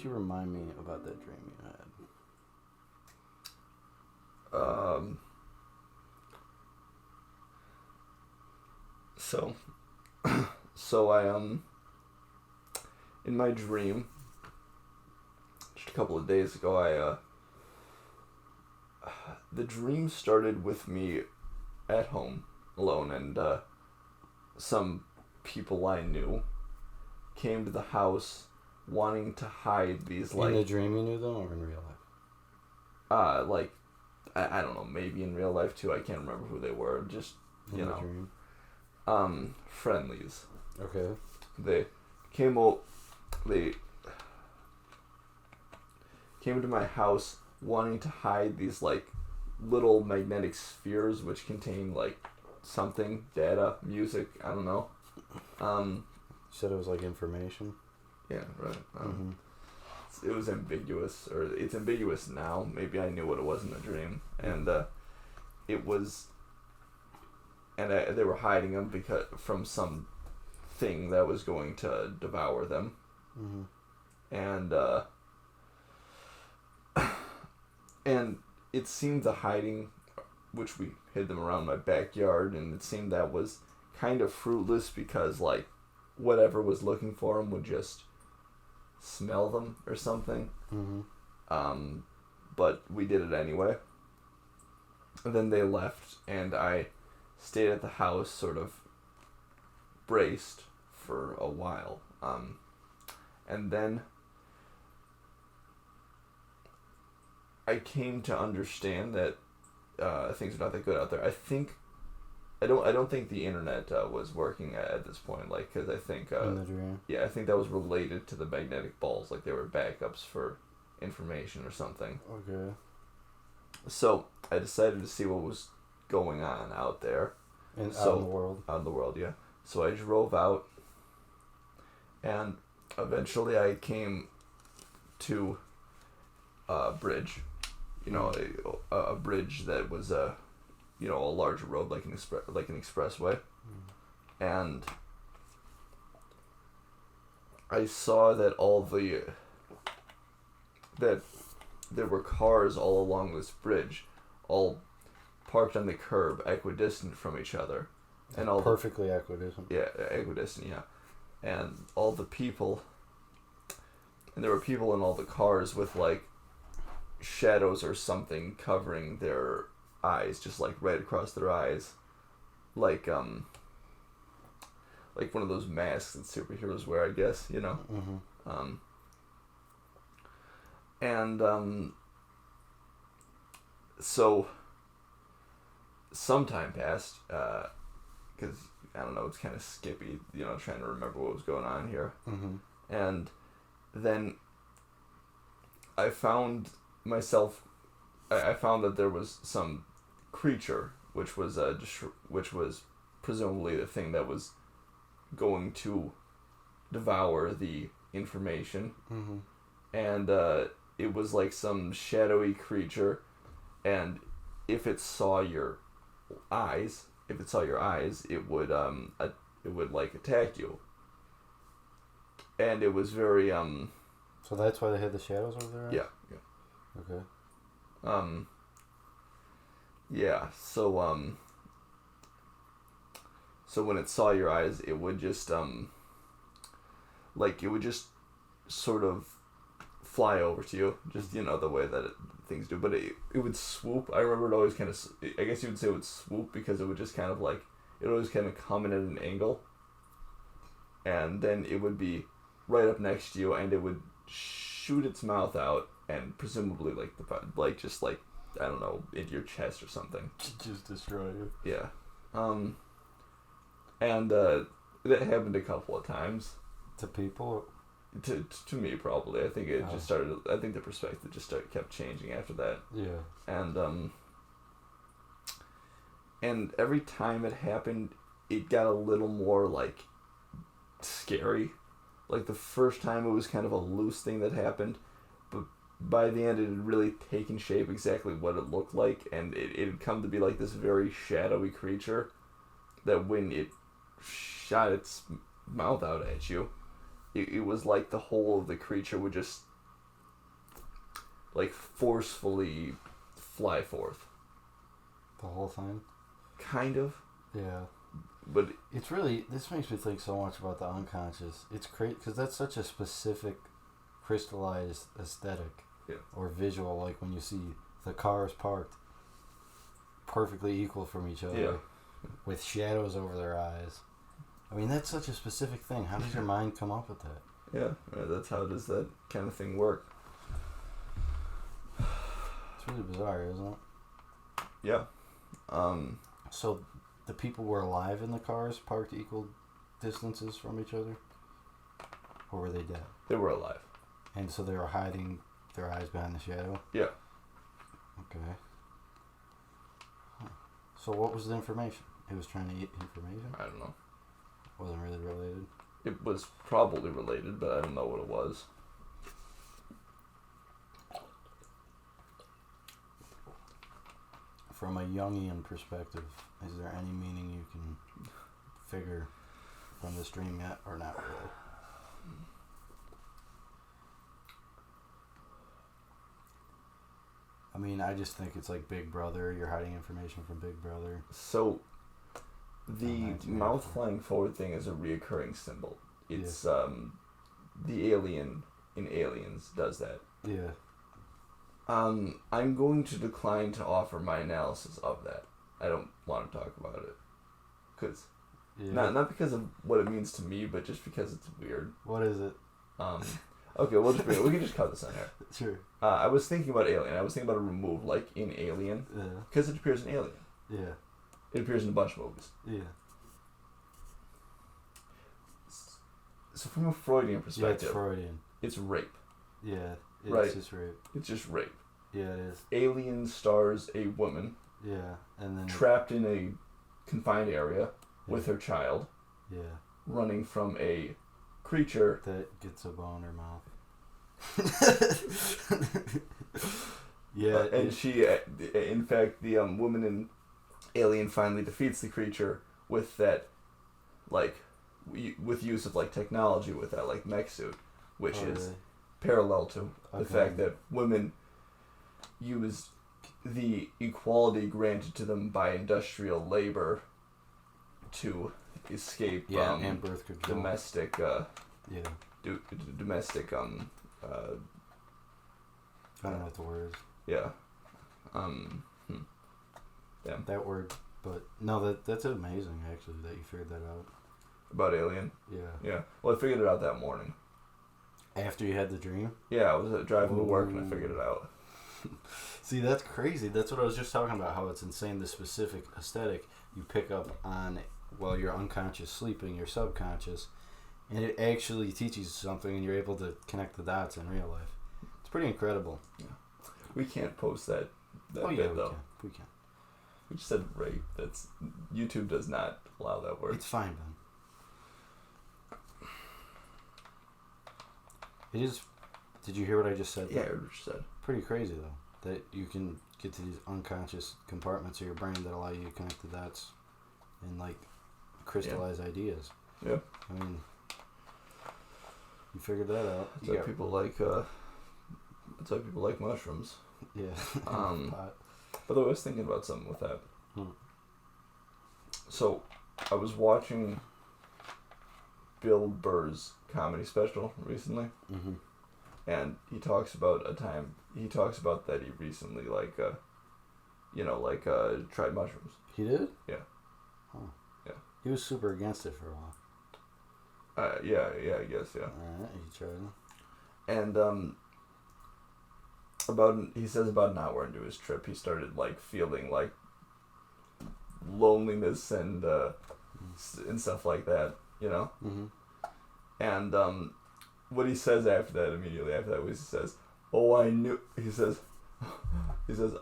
you remind me about that dream you had? So I in my dream just a couple of days ago, the dream started with me at home alone, and some people I knew came to the house wanting to hide these, like... In the dream you knew them, or in real life? Like, I don't know, maybe in real life too, I can't remember who they were, just, you know. Dream? Friendlies. Okay. They came into my house wanting to hide these, like, little magnetic spheres which contain, like, something, data, music, I don't know. You said it was like information? Yeah, right. It was ambiguous, or it's ambiguous now. Maybe I knew what it was in the dream, and it was, and they were hiding them from some thing that was going to devour them, and it seemed the hiding, which we hid them around my backyard, and it seemed that was kind of fruitless because, like, whatever was looking for them would just smell them or something. But we did it anyway. And then they left, and I stayed at the house sort of braced for a while. And then I came to understand that things are not that good out there. I don't think the internet was working at this point, like, because I think in the dream. Yeah, I think that was related to the magnetic balls, like they were backups for information or something. Okay. So I decided to see what was going on out there. Out in the world. Out in the world, yeah. So I drove out, and eventually I came to a bridge, a bridge that was a larger road, like an expressway, and I saw that that there were cars all along this bridge, all parked on the curb, equidistant from each other, and all perfectly equidistant. Yeah, equidistant, yeah, and all the people, and there were people in all the cars with, like, shadows or something covering their eyes, just, like, right across their eyes, like one of those masks that superheroes wear, I guess, you know. So some time passed, because I don't know, it's kind of skippy, trying to remember what was going on here. And then I found that there was some creature which was presumably the thing that was going to devour the information. And it was like some shadowy creature, and if it saw your eyes, it would like attack you. And it was very So that's why they had the shadows over there? Yeah. Okay. Yeah, so when it saw your eyes, it would just sort of fly over to you, just, the way that things do, but it would swoop. I remember it always kind of, I guess you would say it would swoop, because it would just kind of, like, it would always kind of come in at an angle, and then it would be right up next to you, and it would shoot its mouth out, and presumably, just I don't know, into your chest or something. Just destroy you. Yeah. And that happened a couple of times. To people? To me, probably. I think it just started. I think the perspective just kept changing after that. Yeah. And every time it happened, it got a little more, like, scary. Like, the first time it was kind of a loose thing that happened, but by the end it had really taken shape exactly what it looked like, and it had come to be like this very shadowy creature that when it shot its mouth out at you, it was like the whole of the creature would just like forcefully fly forth. The whole thing? Kind of. Yeah. But it's really, this makes me think so much about the unconscious. It's great because that's such a specific crystallized aesthetic or visual, like when you see the cars parked perfectly equal from each other with shadows over their eyes. I mean, that's such a specific thing. How does your mind come up with that? Yeah, that's how does that kind of thing work. It's really bizarre, isn't it? Yeah. So the people were alive in the cars parked equal distances from each other? Or were they dead? They were alive. And so they were hiding their eyes behind the shadow? Yeah. Okay. Huh. So what was the information? It was trying to get information? I don't know. Wasn't really related? It was probably related, but I don't know what it was. From a Jungian perspective, is there any meaning you can figure from this dream yet, or not really? I mean, I just think it's like Big Brother. You're hiding information from Big Brother. So, the mouth flying forward thing is a reoccurring symbol. It's the alien in Aliens does that. Yeah. I'm going to decline to offer my analysis of that. I don't want to talk about it, cause not because of what it means to me, but just because it's weird. What is it? Okay, we can just cut this in here. Sure. I was thinking about Alien. I was thinking about a remove, like in Alien, because it appears in Alien. Yeah. It appears in a bunch of movies. Yeah. So from a Freudian perspective, it's Freudian. It's rape. Yeah, it's just rape. It's just rape. Yeah, it is. Alien stars a woman. Yeah, and then trapped in a confined area with her child. Yeah. Running from a creature that gets a bone in her mouth. Yeah, and she, in fact, the woman in Alien finally defeats the creature with that, like, with use of like technology with that like mech suit, which is parallel to the fact that women use the equality granted to them by industrial labor to escape and birth control. Domestic domestic I don't know what the word is. Yeah. Damn. That word, but no, that's amazing actually that you figured that out. About Alien? Yeah. Yeah. Well, I figured it out that morning. After you had the dream? Yeah, I was driving to work and I figured it out. See, that's crazy. That's what I was just talking about, how it's insane, the specific aesthetic you pick up on while you're unconscious sleeping, your subconscious, and it actually teaches you something and you're able to connect the dots in real life. It's pretty incredible. Yeah. We can't post that oh, bit, yeah, though. We can. We just said rape. YouTube does not allow that word. It's fine, Ben. It is. Did you hear what I just said? Yeah, I heard what you said. Pretty crazy though, that you can get to these unconscious compartments of your brain that allow you to connect the dots and like crystallize ideas. Yeah. I mean, you figured that out. That's why people like. That's why people like mushrooms. Yeah. By the way, I was thinking about something with that. So, I was watching Bill Burr's comedy special recently, and he talks about a time. He talks about that he recently tried mushrooms. He did? Yeah. Huh. Yeah. He was super against it for a while. Yeah, I guess, yeah. Alright, he tried them. And he says about an hour into his trip, he started like feeling like loneliness and stuff like that, you know. And what he says after that, immediately after that, was he says, "Oh, I knew." He says,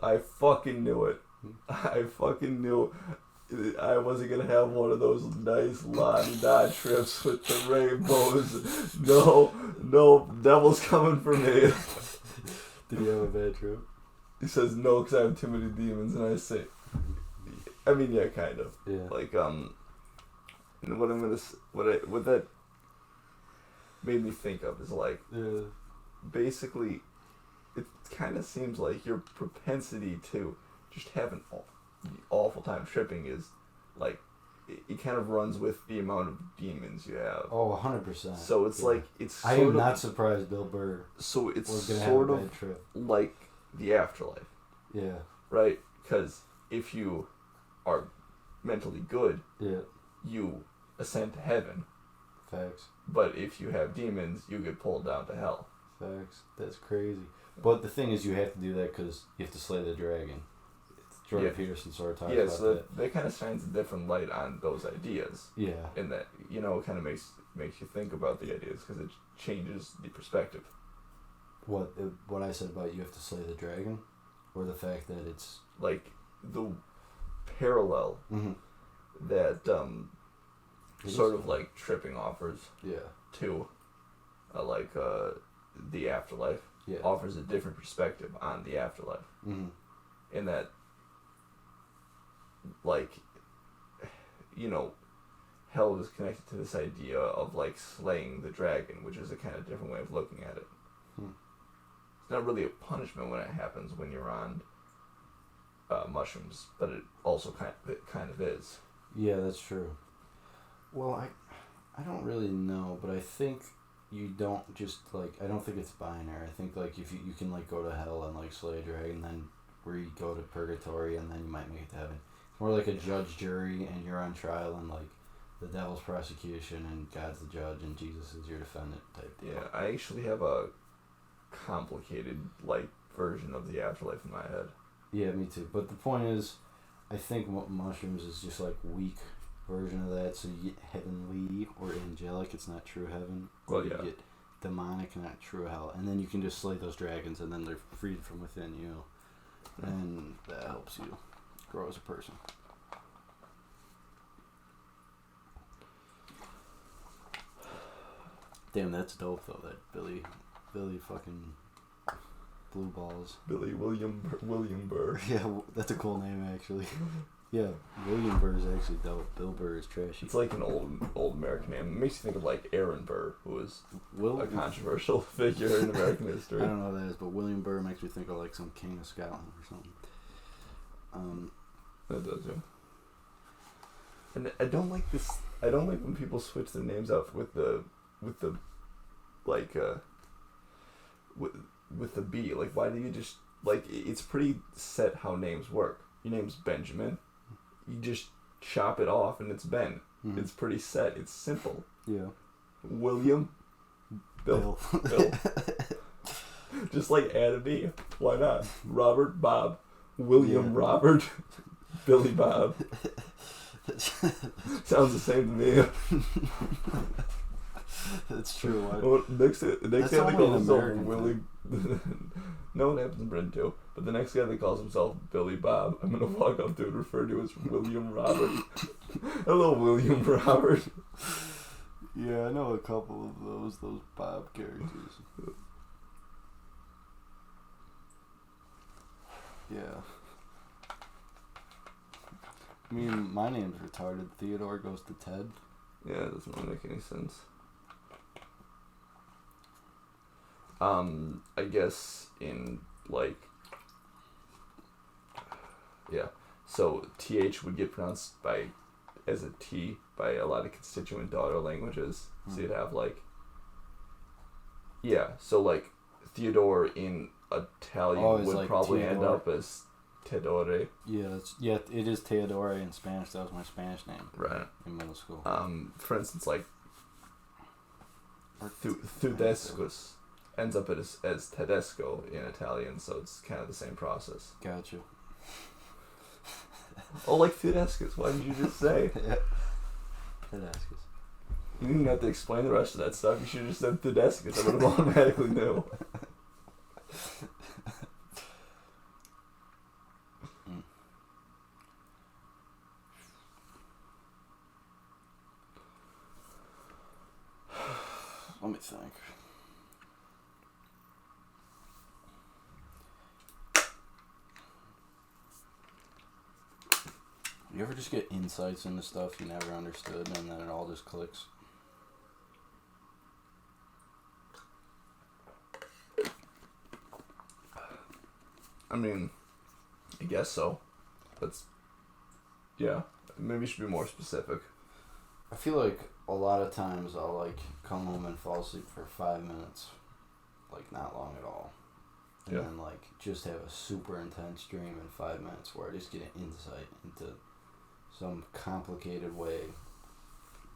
"I fucking knew it. I fucking knew I wasn't gonna have one of those nice la-di-da trips with the rainbows. No, devil's coming for me." Did he have a bad trip? He says, "No, because I have too many demons." And I say, I mean, yeah, kind of. Yeah. Like, and what that made me think of is like, basically, it kind of seems like your propensity to just have an awful time tripping is like it kind of runs with the amount of demons you have. Oh, 100%. So it's like it's. I am not surprised Bill Burr. So it's was gonna sort have a of bad trip. like the afterlife. Yeah. Right, because if you are mentally good, yeah, you ascend to heaven. Facts. But if you have demons, you get pulled down to hell. Facts. That's crazy. But the thing is, you have to do that because you have to slay the dragon. Jordan Peterson sort of talks about so that. that kind of shines a different light on those ideas. Yeah. And that, you know, it kind of makes you think about the ideas because it changes the perspective. What I said about you have to slay the dragon? Or the fact that it's... Like, the parallel that sort of like tripping offers to the afterlife offers a different perspective on the afterlife. In that, like, you know, hell is connected to this idea of like slaying the dragon, which is a kind of different way of looking at it. It's not really a punishment when it happens when you're on mushrooms, but it also kind of is. Yeah, that's true. Well, I don't really know, but I think you don't just like, I don't think it's binary. I think like if you can like go to hell and like slay a dragon, then where you go to purgatory and then you might make it to heaven. It's more like a judge, jury, and you're on trial and like the devil's prosecution and God's the judge and Jesus is your defendant type deal. Yeah, I actually have a complicated like version of the afterlife in my head. Yeah, me too. But the point is, I think mushrooms is just like weak version of that. So you get heavenly or angelic. It's not true heaven. Well, you get demonic, not true hell. And then you can just slay those dragons, and then they're freed from within you, and that helps you grow as a person. Damn, that's dope though. That Billy fucking blue balls. Billy William Burr. Yeah, that's a cool name actually. Yeah, William Burr is actually dope. Bill Burr is trashy. It's like an old American name. It makes you think of like Aaron Burr, who was a controversial figure in American history. I don't know what that is, but William Burr makes me think of like some king of Scotland or something. That does, yeah. And I don't like this. I don't like when people switch the names out with the like with the B. Like, why do you just like? It's pretty set how names work. Your name's Benjamin. You just chop it off and it's Ben. It's pretty set. It's simple. Yeah. William. Bill. Just like add a B. Why not? Robert, Bob, William, Robert, Billy, Bob. Sounds the same to me. That's true. Well, next guy that calls himself Willie. No, it happens in Britain too. But the next guy that calls himself Billy Bob, I'm gonna walk up to and refer to as William Robert. Hello, William Robert. Yeah, I know a couple of those Bob characters. Yeah. I mean, my name's retarded. Theodore goes to Ted. Yeah, it doesn't really make any sense. I guess in like, yeah, so TH would get pronounced as a T by a lot of constituent daughter languages. So you'd have like, yeah, so like Theodore in Italian would like probably Teodore. End up as Teodore. Yeah, it is Teodore in Spanish. That was my Spanish name. Right. In middle school. For instance, like Thudescus ends up as Tedesco in Italian, so it's kind of the same process. Gotcha. Oh, like Thudescus. Why did you just say? Thudescus. You didn't have to explain the rest of that stuff. You should have just said Thudescus. I would have automatically knew. Let me think. You ever just get insights into stuff you never understood and then it all just clicks? I mean, I guess so. That's, yeah. Maybe you should be more specific. I feel like a lot of times I'll like come home and fall asleep for 5 minutes, like not long at all, and then like just have a super intense dream in 5 minutes where I just get an insight into some complicated way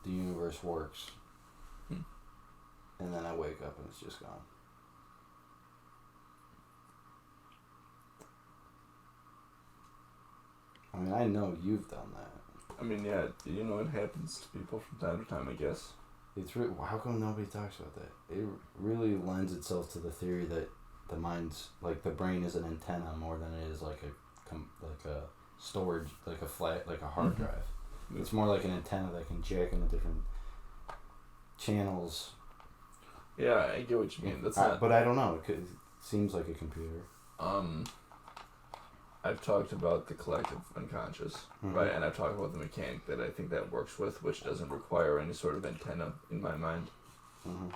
the universe works, and then I wake up and it's just gone. I mean, I know you've done that. I mean, yeah, you know, it happens to people from time to time, I guess. It's really, how come nobody talks about that? It really lends itself to the theory that the mind's, like, the brain is an antenna more than it is like a storage, like a flat, like a hard drive. Mm-hmm. It's more like an antenna that can jack into different channels. Yeah, I get what you mean. That's not. But I don't know. It seems like a computer. I've talked about the collective unconscious, right? And I've talked about the mechanic that I think that works with, which doesn't require any sort of antenna in my mind.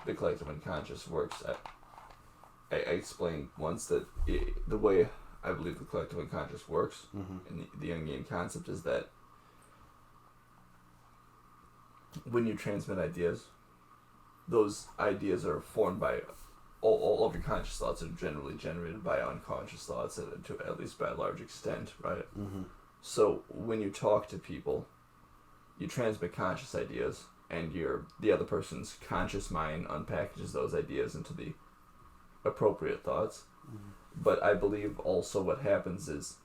The collective unconscious works. I explained once that the way I believe the collective unconscious works in the Jungian concept is that when you transmit ideas, those ideas are formed by all of your conscious thoughts are generally generated by unconscious thoughts, at least by a large extent, right? So when you talk to people, you transmit conscious ideas, and the other person's conscious mind unpackages those ideas into the appropriate thoughts. But I believe also what happens is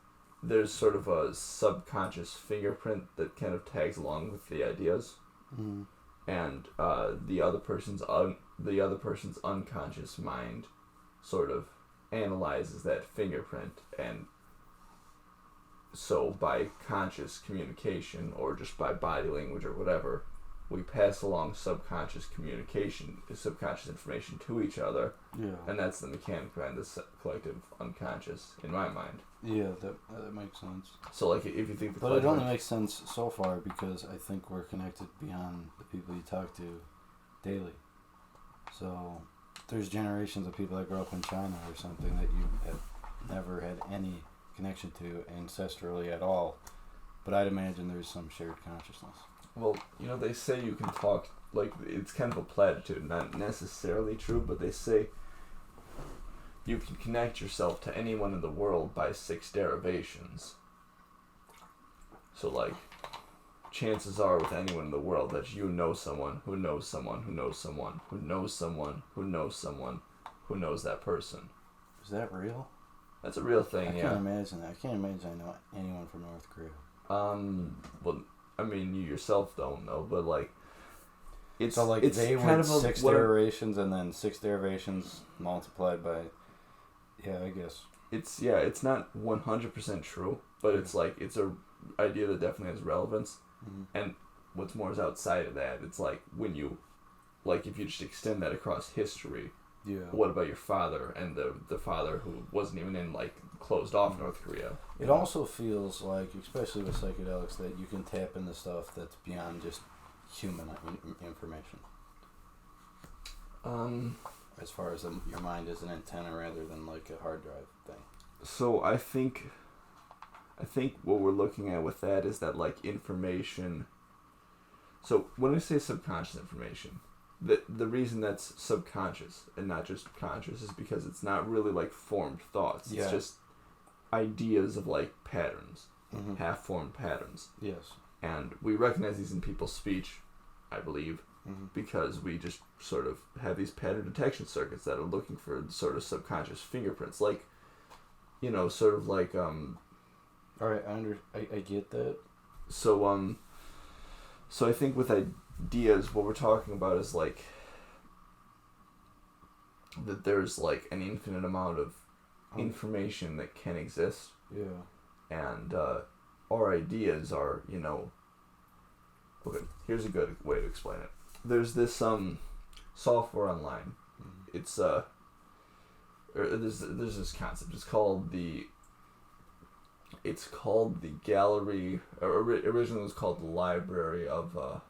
there's sort of a subconscious fingerprint that kind of tags along with the ideas. And the other person's unconscious mind sort of analyzes that fingerprint, and so by conscious communication or just by body language or whatever, we pass along subconscious information to each other. Yeah. And that's the mechanic behind this collective unconscious in my mind. Yeah, that makes sense. So, like, if you think but it only makes sense so far because I think we're connected beyond the people you talk to daily. So, there's generations of people that grew up in China or something that you have never had any connection to ancestrally at all. But I'd imagine there's some shared consciousness. Well, you know, they say you can talk, like, it's kind of a platitude, not necessarily true, but they say you can connect yourself to anyone in the world by 6 derivations. So, like, chances are with anyone in the world that you know someone who knows someone who knows someone who knows someone who knows someone who knows that person. Is that real? That's a real thing, I can't imagine that. I can't imagine I know anyone from North Korea. Well, I mean, you yourself don't know, but, like, it's so, like, they went 6 derivations and then 6 derivations multiplied by, yeah, I guess. It's not 100% true, but it's, like, it's a idea that definitely has relevance. And what's more is outside of that, it's like when you, like, if you just extend that across history, what about your father and the father who wasn't even in, like, closed off North Korea? It also feels like, especially with psychedelics, that you can tap into stuff that's beyond just human information. As far as your mind is an antenna rather than like a hard drive thing. So I think what we're looking at with that is that, like, information. So when we say subconscious information, the reason that's subconscious and not just conscious is because it's not really, like, formed thoughts. It's just ideas of, like, patterns, half-formed patterns. Yes. And we recognize these in people's speech, I believe, because we just sort of have these pattern detection circuits that are looking for sort of subconscious fingerprints, like, you know, sort of like All right, I get that. So so I think with ideas, what we're talking about is, like, that there's, like, an infinite amount of information that can exist. Yeah. And our ideas are, you know, okay, here's a good way to explain it. There's this software online. It's there's this concept. It's called the gallery, or originally it was called the library of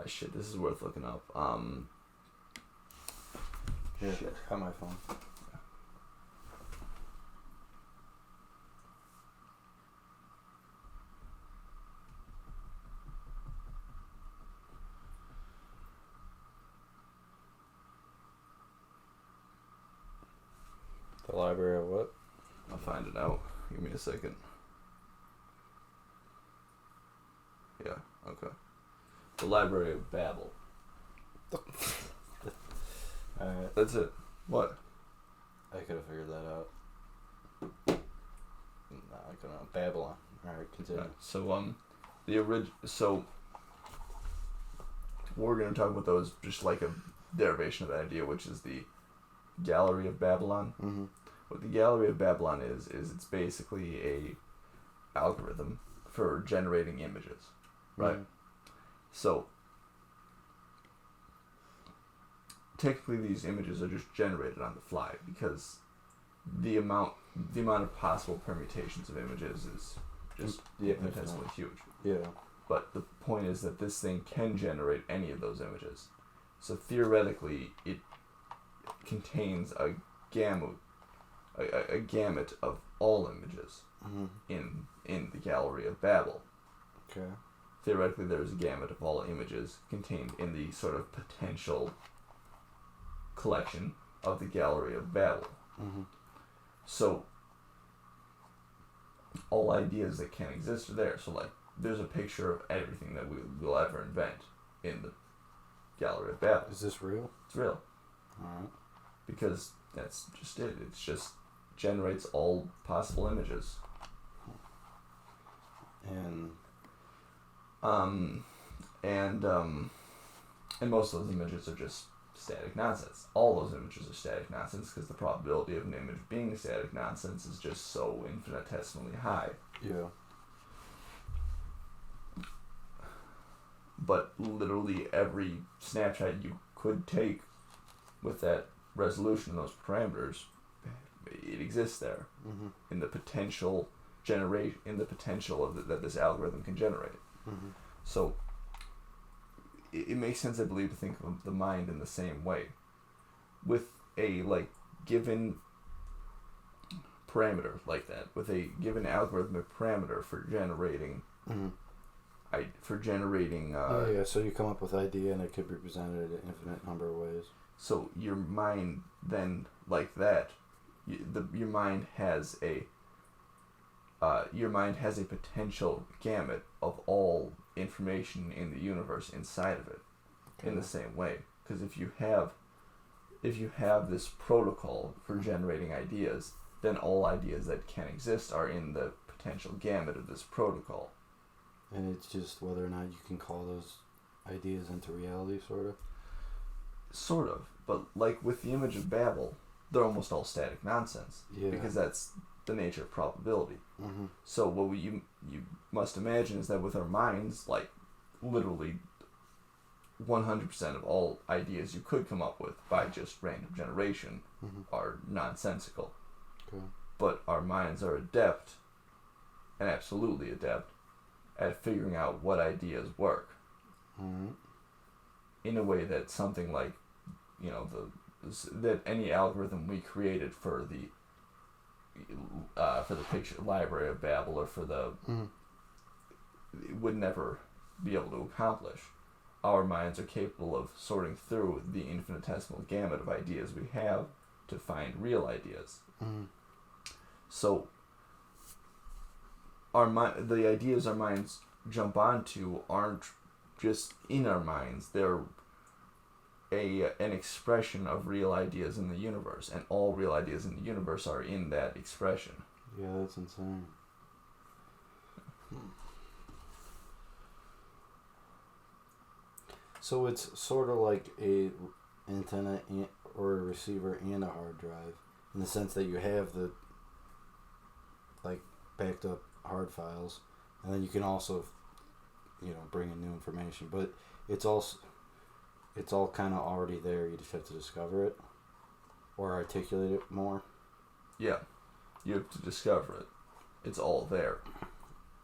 shit, this is worth looking up. Shit, on my phone. The library of what? I'll find it out. Give me a second. Yeah, okay. The Library of Babel. Alright. That's it. What? I could have figured that out. No, I couldn't. Babylon. Alright, continue. So we're going to talk about those just like a derivation of that idea, which is the Gallery of Babylon. Mm-hmm. What the Gallery of Babylon is it's basically a algorithm for generating images, right? Mm-hmm. So technically these images are just generated on the fly because the amount of possible permutations of images is just infinitesimally huge. Yeah. But the point is that this thing can generate any of those images. So theoretically, it contains a gamut of all images in the Gallery of Babel. Okay. Theoretically, there's a gamut of all images contained in the sort of potential collection of the Gallery of Babel. Mm-hmm. So all ideas that can exist are there. So like, there's a picture of everything that we will ever invent in the Gallery of Babel. Is this real? It's real. Alright. Because that's just it. It just generates all possible images. And most of those images are just static nonsense. All those images are static nonsense because the probability of an image being static nonsense is just so infinitesimally high. Yeah. But literally every snapshot you could take with that resolution and those parameters, it exists there in the potential that this algorithm can generate. Mm-hmm. So it makes sense, I believe, to think of the mind in the same way. With a given parameter like that, with a given algorithmic parameter for generating so you come up with idea and it could be presented in an infinite number of ways. So your mind then, like that, your mind has a potential gamut of all information in the universe inside of it. In the same way, because if you have this protocol for generating ideas, then all ideas that can exist are in the potential gamut of this protocol. And it's just whether or not you can call those ideas into reality, Sort of. But like with the image of Babel, they're almost all static nonsense. Yeah. Because that's the nature of probability. Mm-hmm. So what you must imagine is that with our minds, like literally 100% of all ideas you could come up with by just random generation are nonsensical. Okay. But our minds are adept, and absolutely adept, at figuring out what ideas work. Mm-hmm. In a way that something like, that any algorithm we created for the picture Library of Babel or for the would never be able to accomplish. Our minds are capable of sorting through the infinitesimal gamut of ideas we have to find real ideas. Mm-hmm. So the ideas our minds jump onto aren't just in our minds. They're an expression of real ideas in the universe, and all real ideas in the universe are in that expression. Yeah, that's insane. So it's sort of like a antenna or a receiver and a hard drive, in the sense that you have the backed up hard files, and then you can also bring in new information, but it's all kind of already there. You just have to discover it or articulate it more. Yeah, you have to discover it. It's all there.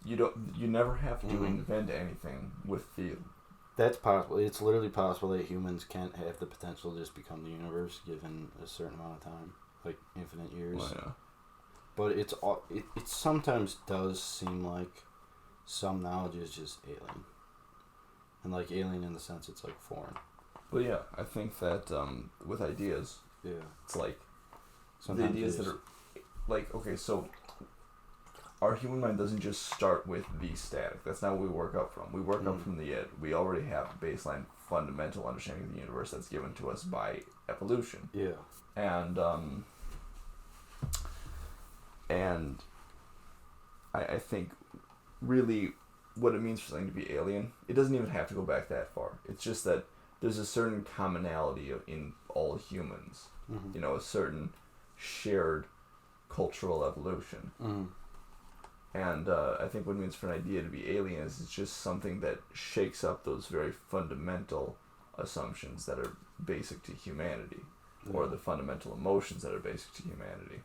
You never have to invent anything with the. That's possible. It's literally possible that humans can't have the potential to just become the universe given a certain amount of time, like infinite years. Well, yeah. But it sometimes does seem like some knowledge is just alien. And alien in the sense it's foreign. Well, yeah, I think that with ideas, yeah, it's like Sometimes the ideas that are, like, okay, so our human mind doesn't just start with the static. That's not what we work up from. We work up from the id. We already have a baseline fundamental understanding of the universe that's given to us by evolution. Yeah. And I think really what it means for something to be alien, it doesn't even have to go back that far. It's just that there's a certain commonality in all humans. Mm-hmm. You know, a certain shared cultural evolution. Mm-hmm. And I think what it means for an idea to be alien is it's just something that shakes up those very fundamental assumptions that are basic to humanity, or the fundamental emotions that are basic to humanity.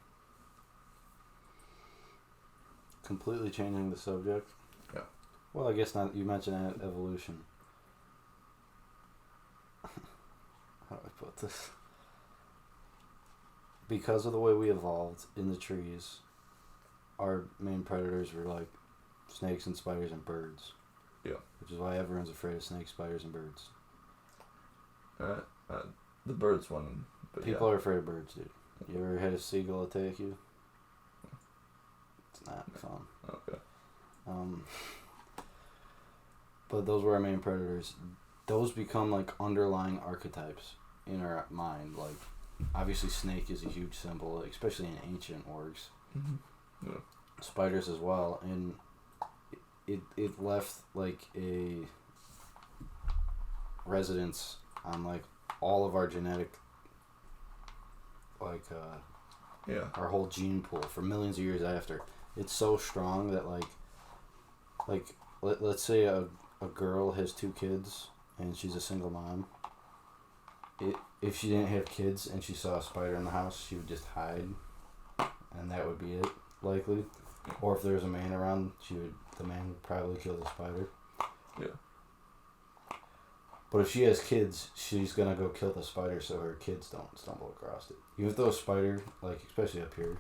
Completely changing the subject. Yeah. Well, I guess not. You mentioned evolution. How do I put this? Because of the way we evolved in the trees, our main predators were like snakes and spiders and birds. Yeah. Which is why everyone's afraid of snakes, spiders, and birds. The birds one. But People are afraid of birds, dude. You ever had a seagull attack you? It's not fun. Okay. But those were our main predators. Those become like underlying archetypes in our mind. Like, obviously, snake is a huge symbol, especially in ancient orgs. Mm-hmm. Yeah. Spiders as well, and it left like a residence on like all of our genetic, like our whole gene pool for millions of years after. It's so strong that let's say a girl has 2 kids and she's a single mom. If she didn't have kids and she saw a spider in the house, she would just hide, and that would be it, likely. Or if there was a man around, the man would probably kill the spider. Yeah. But if she has kids, she's gonna go kill the spider so her kids don't stumble across it. Even if those spider, like especially up here,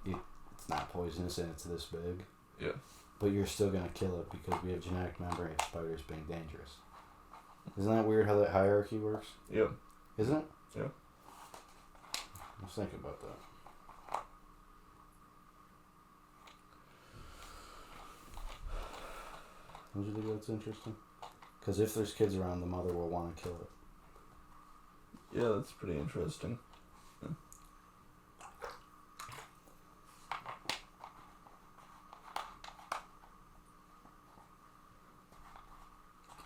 it's not poisonous and it's this big. Yeah. But you're still gonna kill it because we have genetic memory of spiders being dangerous. Isn't that weird how that hierarchy works? Yeah. Isn't it? Yeah. Let's think about that. Don't you think that's interesting? Because if there's kids around, the mother will want to kill it. Yeah, that's pretty interesting. Yeah.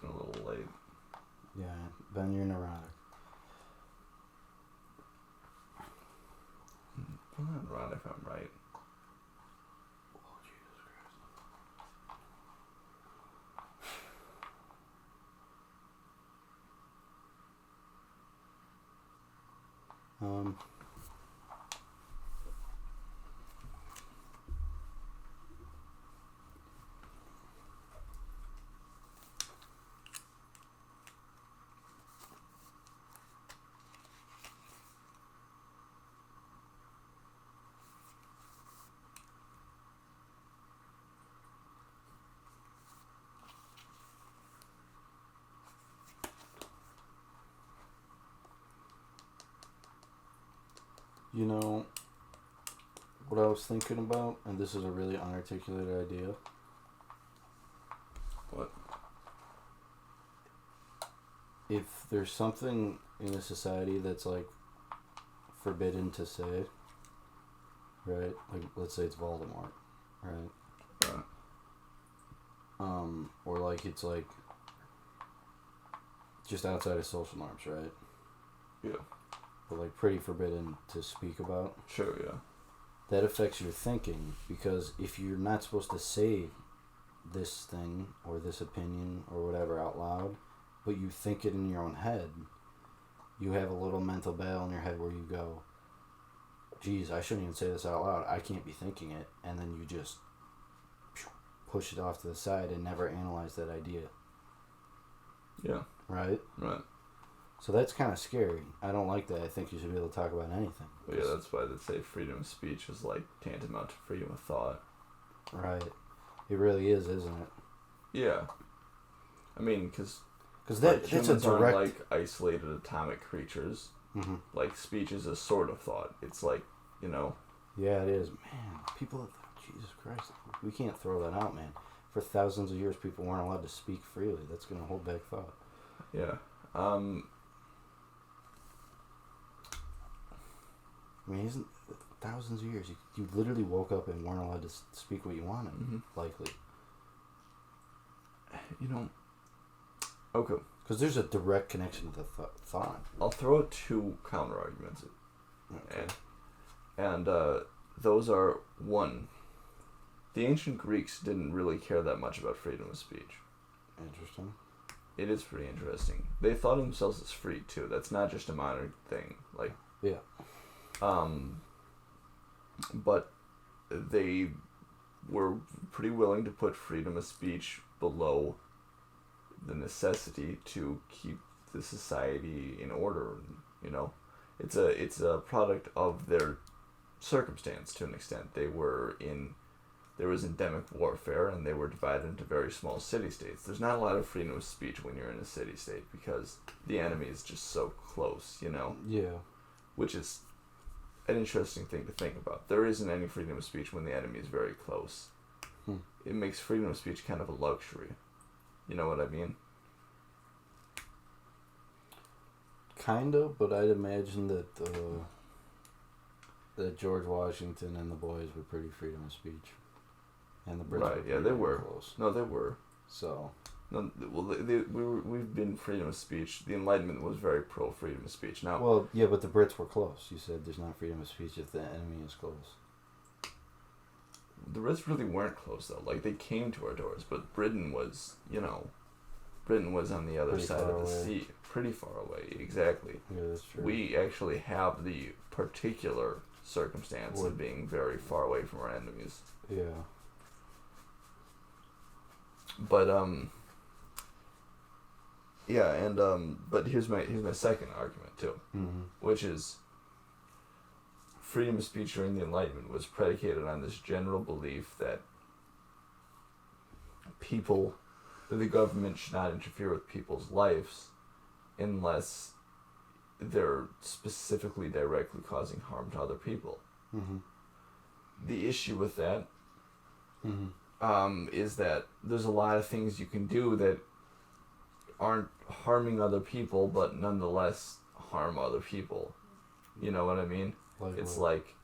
Getting a little late. Yeah, Ben, you're neurotic. I'm not right if I'm right. Oh, Jesus Christ. You know, what I was thinking about, and this is a really unarticulated idea. What? If there's something in a society that's like forbidden to say, right? Like, let's say it's Voldemort, right? Right. Or like it's like just outside of social norms, right? Yeah. But like pretty forbidden to speak about. Sure, yeah. That affects your thinking, because if you're not supposed to say this thing or this opinion or whatever out loud, but you think it in your own head, you have a little mental battle in your head where you go, geez, I shouldn't even say this out loud. I can't be thinking it. And then you just push it off to the side and never analyze that idea. Yeah. Right? Right. So that's kind of scary. I don't like that. I think you should be able to talk about anything. But yeah, that's why they say freedom of speech is like tantamount to freedom of thought. Right. It really is, isn't it? Yeah. I mean, because that's a direct... aren't like isolated atomic creatures. Mm-hmm. Like, speech is a sort of thought. It's like you know. Yeah, it is. Man, people, Jesus Christ, we can't throw that out, man. For thousands of years, people weren't allowed to speak freely. That's going to hold back thought. Yeah. I mean, isn't thousands of years, you literally woke up and weren't allowed to speak what you wanted, likely. You know, okay. Because there's a direct connection to the thought. I'll throw out two counter arguments. Okay. And those are, one, the ancient Greeks didn't really care that much about freedom of speech. Interesting. It is pretty interesting. They thought of themselves as free too. That's not just a modern thing. Like, yeah. But they were pretty willing to put freedom of speech below the necessity to keep the society in order. You know, it's a product of their circumstance to an extent. There was endemic warfare, and they were divided into very small city-states. There's not a lot of freedom of speech when you're in a city-state because the enemy is just so close, you know? Yeah. Which is an interesting thing to think about. There isn't any freedom of speech when the enemy is very close. It makes freedom of speech kind of a luxury. You know what I mean? Kind of, but I'd imagine that George Washington and the boys were pretty freedom of speech. And the Brits right, yeah, they were. Close. No, they were. So. No, well, we've been freedom of speech. The Enlightenment was very pro freedom of speech. Now, well, yeah, but the Brits were close. You said there's not freedom of speech if the enemy is close. The Brits really weren't close though. Like, they came to our doors, but Britain was, Britain was on the other side of the sea, pretty far away. Exactly. Yeah, that's true. We actually have the particular circumstance of being very far away from our enemies. Yeah. But yeah, and but here's my second argument too, which is freedom of speech during the Enlightenment was predicated on this general belief that the government should not interfere with people's lives unless they're specifically directly causing harm to other people. The issue with that is that there's a lot of things you can do that aren't harming other people, but nonetheless harm other people. You know what I mean? Like it's what? like,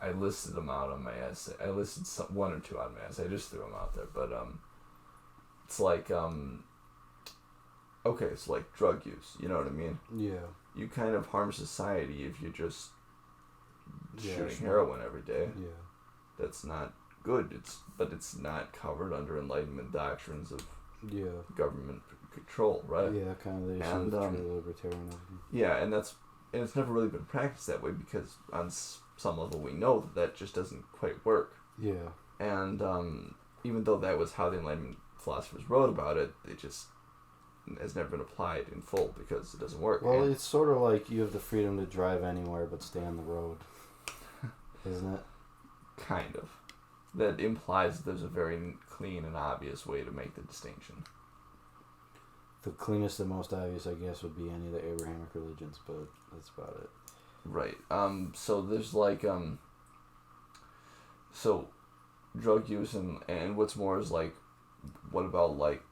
I listed them out on my essay. I listed one or two on my essay. I just threw them out there, but it's like okay, it's like drug use. You know what I mean? Yeah. You kind of harm society if you're just shooting sure. heroin every day. Yeah. That's not good. But it's not covered under Enlightenment doctrines of government control, right? Yeah, kind of the issue with true libertarianism. Yeah, and it's never really been practiced that way because on some level we know that just doesn't quite work. Yeah. And even though that was how the Enlightenment philosophers wrote about it, it just has never been applied in full because it doesn't work. Well, it's sort of like you have the freedom to drive anywhere but stay on the road, isn't it? Kind of. That implies that there's a very clean and obvious way to make the distinction. The cleanest and most obvious, I guess, would be any of the Abrahamic religions, but that's about it. Right. So there's like, so drug use and what's more is like, what about like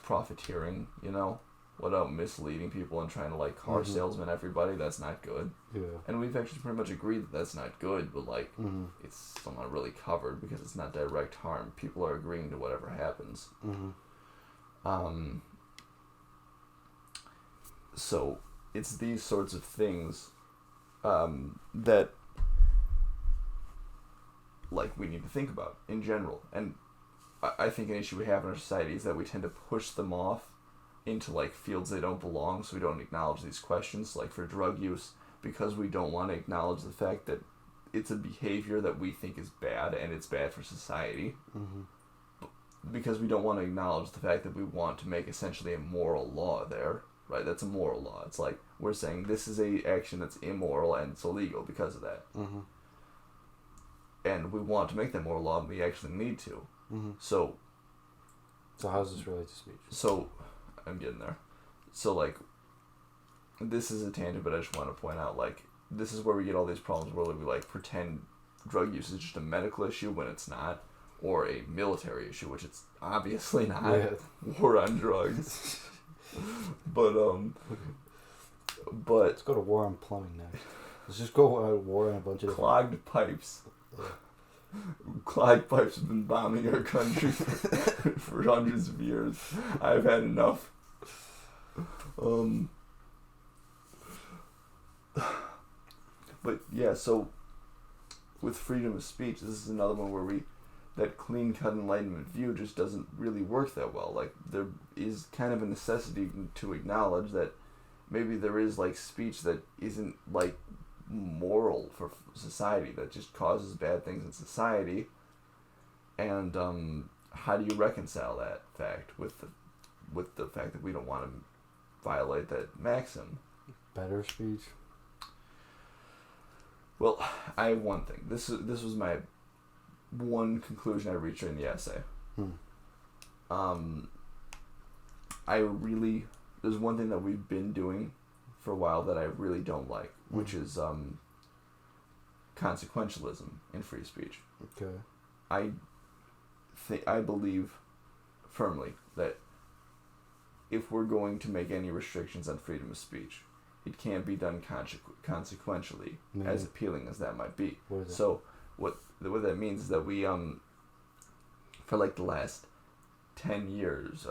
profiteering, you know? What about misleading people and trying to like car salesman everybody? That's not good. Yeah. And we've actually pretty much agreed that that's not good, but like, it's still not really covered because it's not direct harm. People are agreeing to whatever happens. So it's these sorts of things that like we need to think about in general. And I think an issue we have in our society is that we tend to push them off into like fields they don't belong, so we don't acknowledge these questions. Like for drug use, because we don't want to acknowledge the fact that it's a behavior that we think is bad and it's bad for society. Because we don't want to acknowledge the fact that we want to make essentially a moral law there. Right, that's a moral law. It's like we're saying this is a action that's immoral and it's illegal because of that. And we want to make that moral law, and we actually need to. So how does this relate to speech? So, I'm getting there. So, like, this is a tangent, but I just want to point out, like, this is where we get all these problems where we, like, pretend drug use is just a medical issue when it's not, or a military issue, which it's obviously not. Yeah. War on drugs. But Let's go to war on plumbing next. Let's just go war on a bunch of clogged pipes. Clogged pipes have been bombing our country for hundreds of years. I've had enough. But yeah, so with freedom of speech, this is another one where that clean-cut Enlightenment view just doesn't really work that well. Like, there is kind of a necessity to acknowledge that maybe there is, like, speech that isn't, like, moral for society, that just causes bad things in society. And how do you reconcile that fact with the fact that we don't want to violate that maxim? Better speech? Well, I have one thing. This was my one conclusion I reached during the essay. There's one thing that we've been doing for a while that I really don't like, which is consequentialism in free speech. Okay. I believe firmly that if we're going to make any restrictions on freedom of speech, it can't be done consequentially, as appealing as that might be. So what that means is that we for like the last 10 years,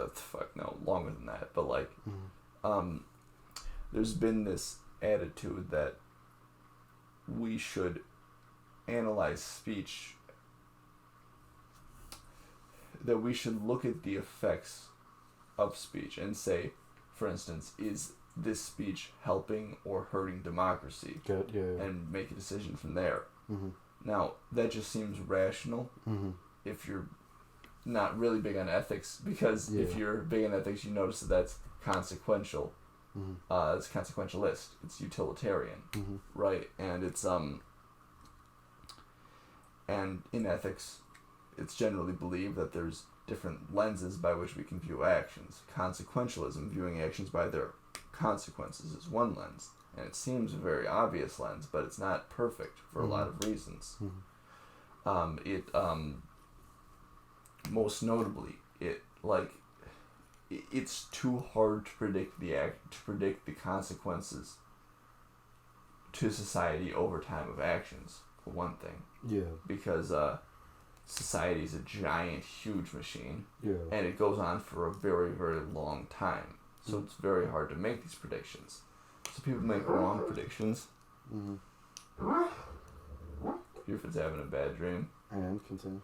longer than that, but like there's been this attitude that we should analyze speech, that we should look at the effects of speech and say, for instance, is this speech helping or hurting democracy? Good, yeah. And make a decision from there. Now, that just seems rational if you're not really big on ethics, because if you're big on ethics, you notice that that's consequential. It's consequentialist. It's utilitarian, right? And it's and in ethics, it's generally believed that there's different lenses by which we can view actions. Consequentialism, viewing actions by their consequences, is one lens, and it seems a very obvious lens, but it's not perfect for a lot of reasons. Most notably, it's too hard to predict the consequences to society over time of actions, for one thing. Yeah. Because society is a giant, huge machine. Yeah. And it goes on for a very, very long time. So it's very hard to make these predictions. So people make wrong predictions. If it's having a bad dream. And continue.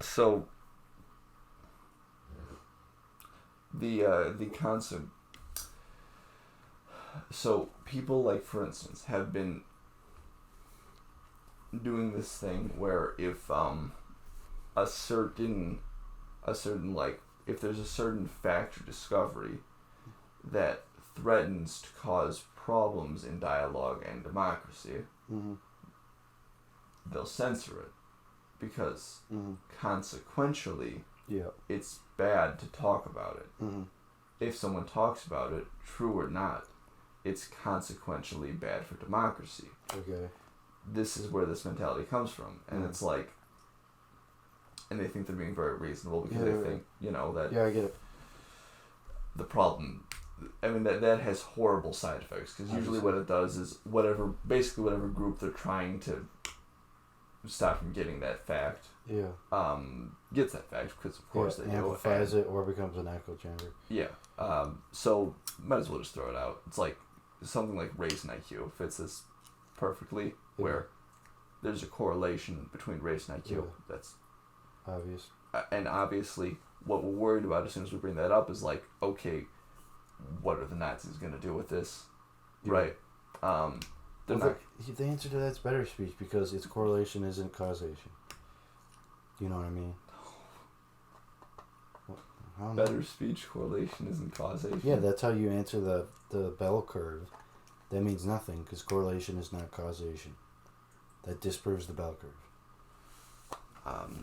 So the concept. So people, like, for instance, have been doing this thing where if a certain like, if there's a certain fact or discovery that threatens to cause problems in dialogue and democracy, they'll censor it, because consequentially it's bad to talk about it. If someone talks about it, true or not, it's consequentially bad for democracy. Okay. This is where this mentality comes from, and it's like, and they think they're being very reasonable because they think, that. Yeah, I get it. The problem, I mean, that has horrible side effects, because usually what it does is whatever group they're trying to stop from getting that fact. Gets that fact, because of course they amplifies it or becomes an echo chamber. Yeah. So might as well just throw it out. It's like something like race and IQ fits this perfectly, where there's a correlation between race and IQ. That's obvious. And obviously, what we're worried about as soon as we bring that up is like, okay, what are the Nazis going to do with this? Right. The answer to that's better speech, because its correlation isn't causation. You know what I mean? Better speech correlation isn't causation. Yeah, that's how you answer the bell curve. That means nothing, because correlation is not causation. That disproves the bell curve.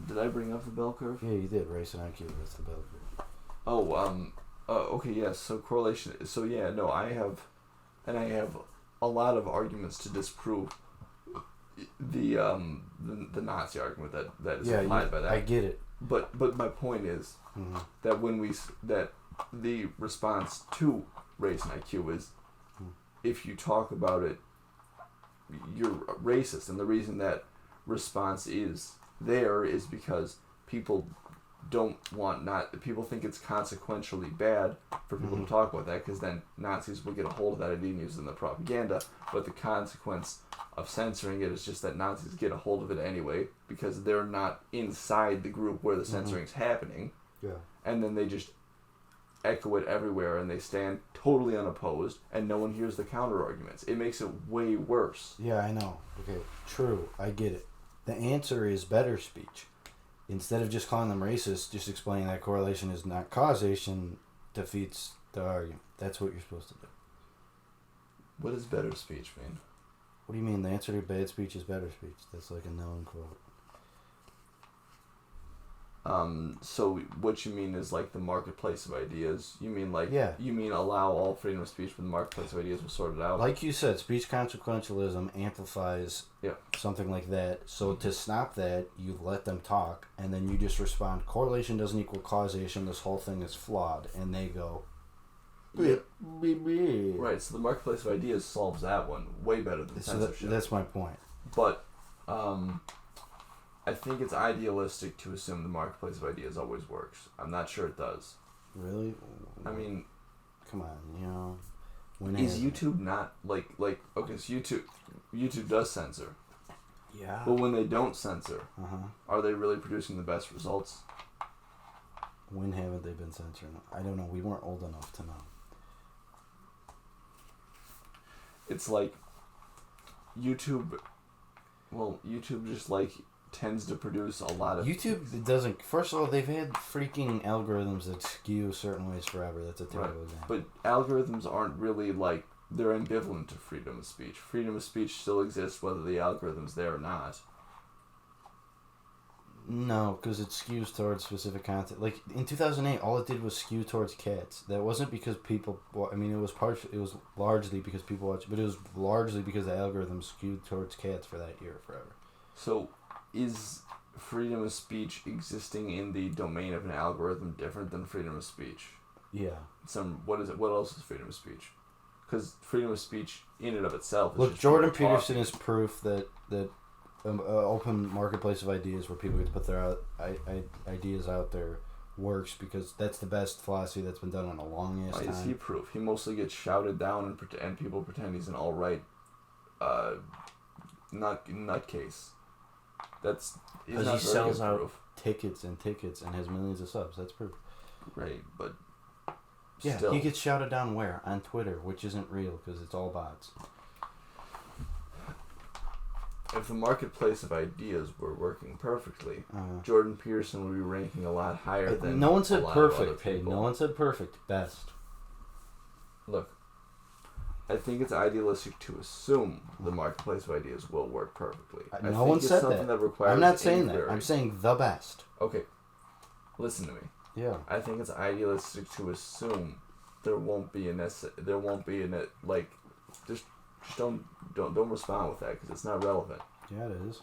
Did I bring up the bell curve? Yeah, you did. Race and IQ. That's the bell curve. Okay, yes. So correlation. So yeah, no, I have a lot of arguments to disprove the Nazi argument that is implied by that. I get it. But my point is that that the response to race and IQ is if you talk about it, you're racist, and the reason that response is there is because people people think it's consequentially bad for people to talk about that, because then Nazis will get a hold of that idea and use it in the propaganda, but the consequence of censoring it is just that Nazis get a hold of it anyway because they're not inside the group where the censoring's happening, and then they just echo it everywhere and they stand totally unopposed and no one hears the counter arguments. It makes it way worse. Yeah, I know. Okay, true. I get it. The answer is better speech. Instead of just calling them racist, just explaining that correlation is not causation defeats the argument. That's what you're supposed to do. What does better speech mean? What do you mean? The answer to bad speech is better speech. That's like a known quote. So what you mean is like the marketplace of ideas. You mean like you mean allow all freedom of speech, but the marketplace of ideas will sort it out. Like you said, speech consequentialism amplifies something like that. So to stop that, you let them talk, and then you just respond. Correlation doesn't equal causation. This whole thing is flawed, and they go. Right. So the marketplace of ideas solves that one way better than censorship. That's my point. But I think it's idealistic to assume the marketplace of ideas always works. I'm not sure it does. Really? I mean, come on, is YouTube not like okay? So YouTube does censor. Yeah. But when they don't censor, are they really producing the best results? When haven't they been censoring? I don't know. We weren't old enough to know. It's like YouTube. Well, YouTube just tends to produce a lot of... YouTube doesn't... First of all, they've had freaking algorithms that skew certain ways forever. That's a terrible example. But algorithms aren't really they're ambivalent to freedom of speech. Freedom of speech still exists whether the algorithm's there or not. No, because it skews towards specific content. Like, in 2008, all it did was skew towards cats. That wasn't because people... I mean, it was largely because people watched... But it was largely because the algorithm skewed towards cats for that year forever. So... Is freedom of speech existing in the domain of an algorithm different than freedom of speech? Yeah. What is it? What else is freedom of speech? Because freedom of speech in and of itself is Look, just Jordan Peterson is proof that open marketplace of ideas where people get to put their ideas out there works, because that's the best philosophy that's been done in a long ass time. Why is he proof? He mostly gets shouted down and people pretend he's an alt-right nutcase. Because he sells out tickets and has millions of subs. That's proof. Right, but still. He gets shouted down where? On Twitter, which isn't real because it's all bots. If the marketplace of ideas were working perfectly, Jordan Peterson would be ranking a lot higher than no one said perfect. Hey, no one said perfect. Best. Look, I think it's idealistic to assume the marketplace of ideas will work perfectly. No one said that. I'm not saying that. I'm saying the best. Okay, listen to me. Yeah. I think it's idealistic to assume there won't be just don't respond with that because it's not relevant. Yeah, it is.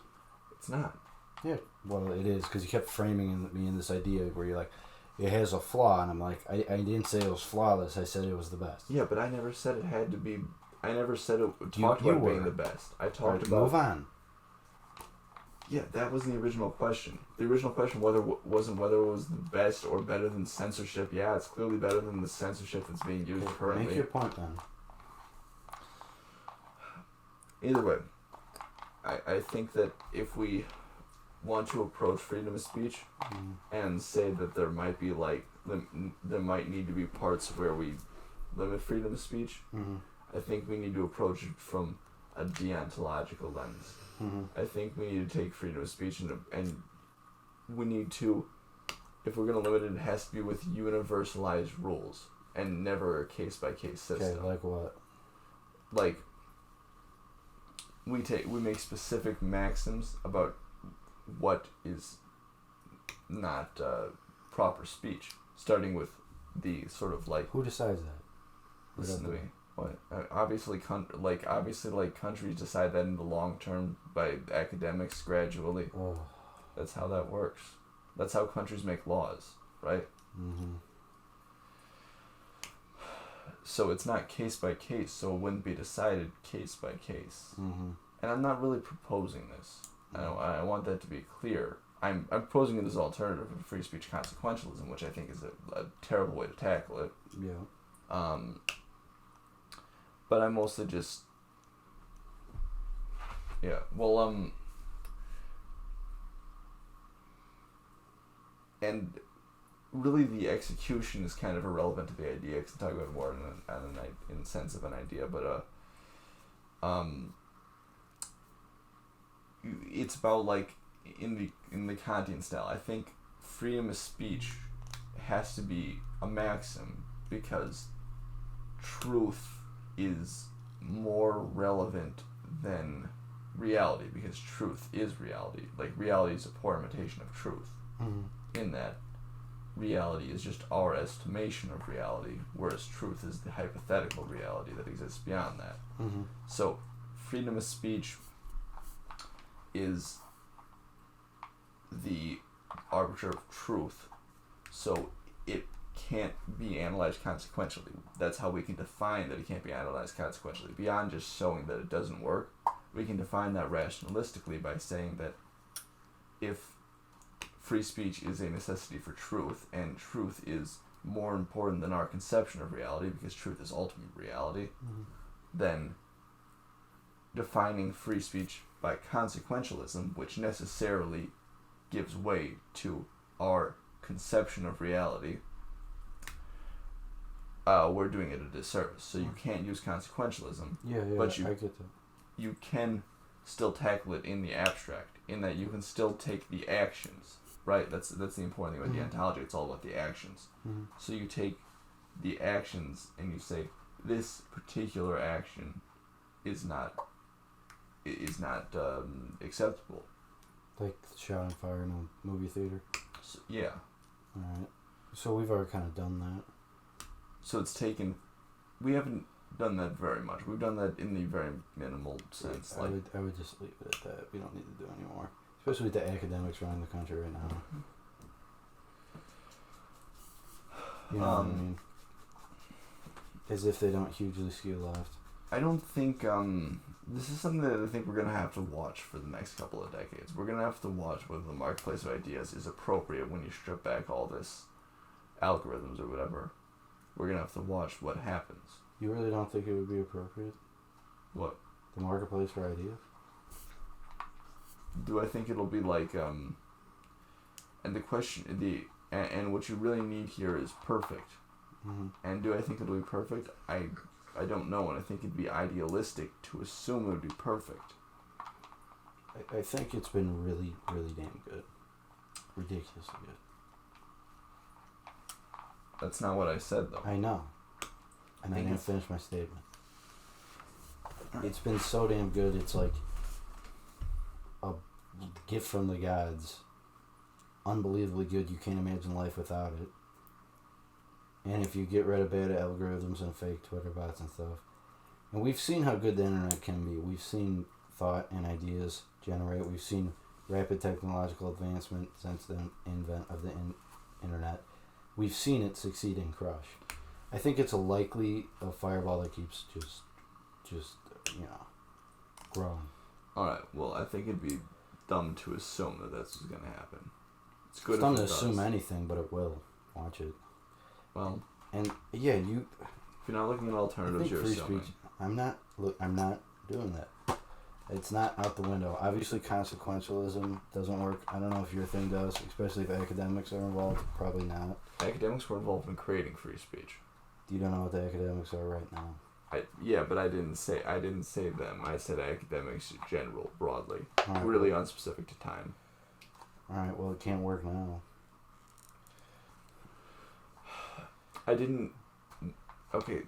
It's not. Yeah, well, it is because you kept framing me in this idea where you're like, it has a flaw, and I'm like, I didn't say it was flawless. I said it was the best. Yeah, but I never said it had to be. I never said it talked about being the best. I talked about. Move on. Yeah, that was the original question. The original question wasn't whether it was the best or better than censorship. Yeah, it's clearly better than the censorship that's being used currently. Make your point then. Either way, I think that if we want to approach freedom of speech and say that there might be there might need to be parts where we limit freedom of speech, I think we need to approach it from a deontological lens. I think we need to take freedom of speech and we need to, if we're going to limit it, it has to be with universalized rules and never a case-by-case system. Okay, like what? Like, we make specific maxims about what is not proper speech. Starting with the sort of like. Who decides that? Listen to me. What? Obviously, countries decide that in the long term by academics gradually. Oh. That's how that works. That's how countries make laws, right? Mm-hmm. So it's not case by case, so it wouldn't be decided case by case. Mm-hmm. And I'm not really proposing this. I want that to be clear. I'm proposing it as an alternative to free speech consequentialism, which I think is a terrible way to tackle it. Yeah. But I'm mostly just... Yeah, well, and really the execution is kind of irrelevant to the idea, because I'm talking about more in the sense of an idea, but it's about like in the Kantian style. I think freedom of speech has to be a maxim because truth is more relevant than reality, because truth is reality. Like, reality is a poor imitation of truth. Mm-hmm. In that reality is just our estimation of reality, whereas truth is the hypothetical reality that exists beyond that. Mm-hmm. So freedom of speech is the arbiter of truth, so it can't be analyzed consequentially. That's how we can define that it can't be analyzed consequentially. Beyond just showing that it doesn't work, we can define that rationalistically by saying that if free speech is a necessity for truth, and truth is more important than our conception of reality, because truth is ultimate reality, Mm-hmm. then defining free speech by consequentialism, which necessarily gives way to our conception of reality, we're doing it a disservice. So you can't use consequentialism, Yeah, but I get that. you can still tackle it in the abstract, in that you can still take the actions, right? That's the important thing about deontology. It's all about the actions. Mm-hmm. So you take the actions and you say, this particular action is not acceptable. Like shouting fire in a movie theater? So, yeah. Alright. So we've already kind of done that. So it's taken... We haven't done that very much. We've done that in the very minimal sense. I would just leave it at that. We don't need to do any more. Especially with the academics running the country right now. You know what I mean? As if they don't hugely skew left. I don't think... this is something that I think we're going to have to watch for the next couple of decades. We're going to have to watch whether the marketplace of ideas is appropriate when you strip back all this algorithms or whatever. We're going to have to watch what happens. You really don't think it would be appropriate? What? The marketplace for ideas? Do I think it'll be like... and the question... And what you really need here is perfect. Mm-hmm. And do I think it'll be perfect? I don't know, and I think it'd be idealistic to assume it would be perfect. I think it's been really, really damn good. Ridiculously good. That's not what I said, though. I know. And I didn't finish my statement. It's been so damn good, it's like a gift from the gods. Unbelievably good, you can't imagine life without it. And if you get rid of bad algorithms and fake Twitter bots and stuff. And we've seen how good the internet can be. We've seen thought and ideas generate. We've seen rapid technological advancement since the invent of the internet. We've seen it succeed and crush. I think it's a fireball that keeps just growing. Alright, well, I think it'd be dumb to assume that that's what's going to happen. It's good It's dumb if to it does. assume anything, but it will. Watch it. Well, and yeah, if you're not looking at alternatives, you're assuming. Speech, I'm not doing that. It's not out the window. Obviously, consequentialism doesn't work. I don't know if your thing does, especially if academics are involved. Probably not. Academics were involved in creating free speech. You don't know what the academics are right now. Yeah, but I didn't say them. I said academics in general, broadly, Right. really unspecific to time. All right. Well, it can't work now. I didn't. Okay,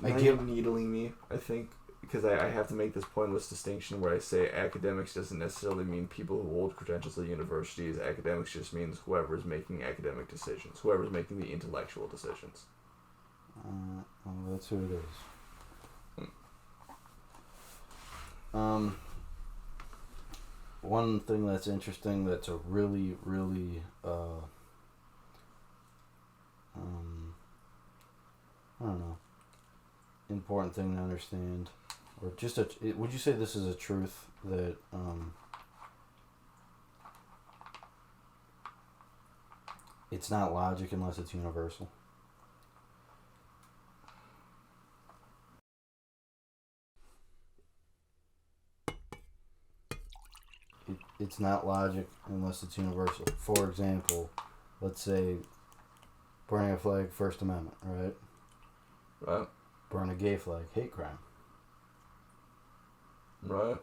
now I you're give- needling me. I think because I have to make this pointless distinction where I say academics doesn't necessarily mean people who hold credentials at universities. Academics just means whoever's making academic decisions, whoever's making the intellectual decisions. Well, that's who it is. One thing that's interesting, that's a really, really, I don't know, important thing to understand, or just would you say this is a truth that, it's not logic unless it's universal? It's not logic unless it's universal. For example, let's say burning a flag, First Amendment, right? Right. Burn a gay flag, hate crime. Right.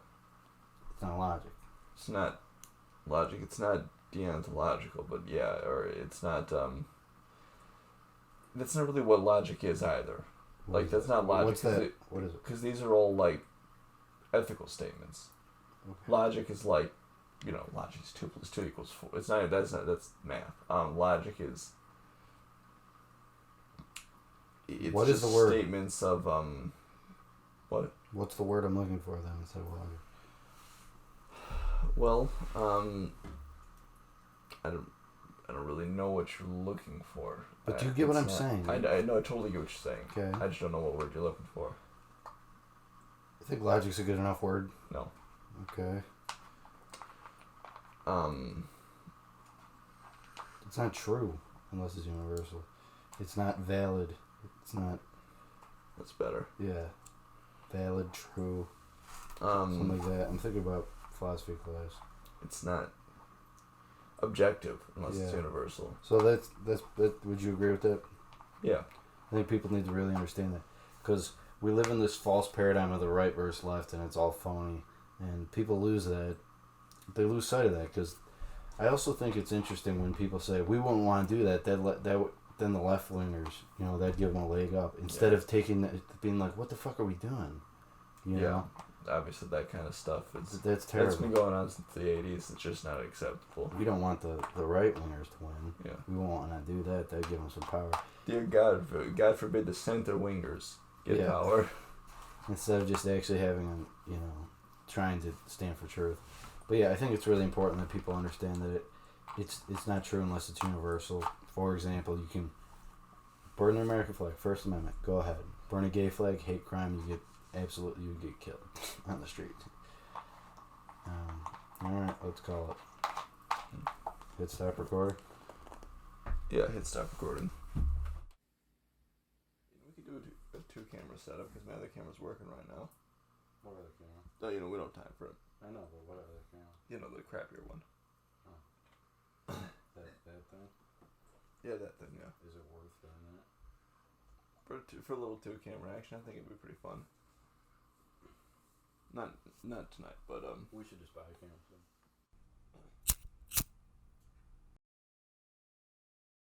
It's not logic. It's not logic. It's not deontological, but yeah, or it's not. That's not really what logic is either. Like that's not logic. What's that? What is it? Because these are all like ethical statements. Okay. Logic is like, logic is 2 + 2 = 4. It's not. That's math. Logic is. It's what just is the word? Statements of What? What's the word I'm looking for then instead of logic? Well, I don't really know what you're looking for. But you get what I'm saying. I know. I totally get what you're saying. Okay. I just don't know what word you're looking for. I think logic's a good enough word. No. Okay. It's not true unless it's universal. It's not valid. It's not. That's better. Yeah. Valid, true. Something like that. I'm thinking about philosophy class. It's not objective unless it's universal. So that. Would you agree with that? Yeah. I think people need to really understand that, because we live in this false paradigm of the right versus left, and it's all phony, and people lose that. They lose sight of that, because I also think it's interesting when people say we wouldn't want to do that. Then the left wingers, that'd give them a leg up instead of being like, what the fuck are we doing? You know? Obviously, that kind of stuff. That's terrible. That's been going on since the 80s. It's just not acceptable. We don't want the right wingers to win. Yeah. We won't want to do that. That'd give them some power. Dear God forbid the center wingers get power. Instead of just actually having trying to stand for truth. But yeah, I think it's really important that people understand that it's not true unless it's universal. For example, you can burn the American flag, First Amendment, go ahead. Burn a gay flag, hate crime, you get killed on the street. Alright, let's call it. Hit stop recording. Yeah, hit stop recording. We could do a 2-camera setup because my other camera's working right now. What other camera? No, we don't have time for it. I know, but what other camera? The crappier one. Oh. that thing? Yeah, that thing, yeah. Is it worth doing that? For a little 2-camera action, I think it'd be pretty fun. Not tonight, but we should just buy a camera soon.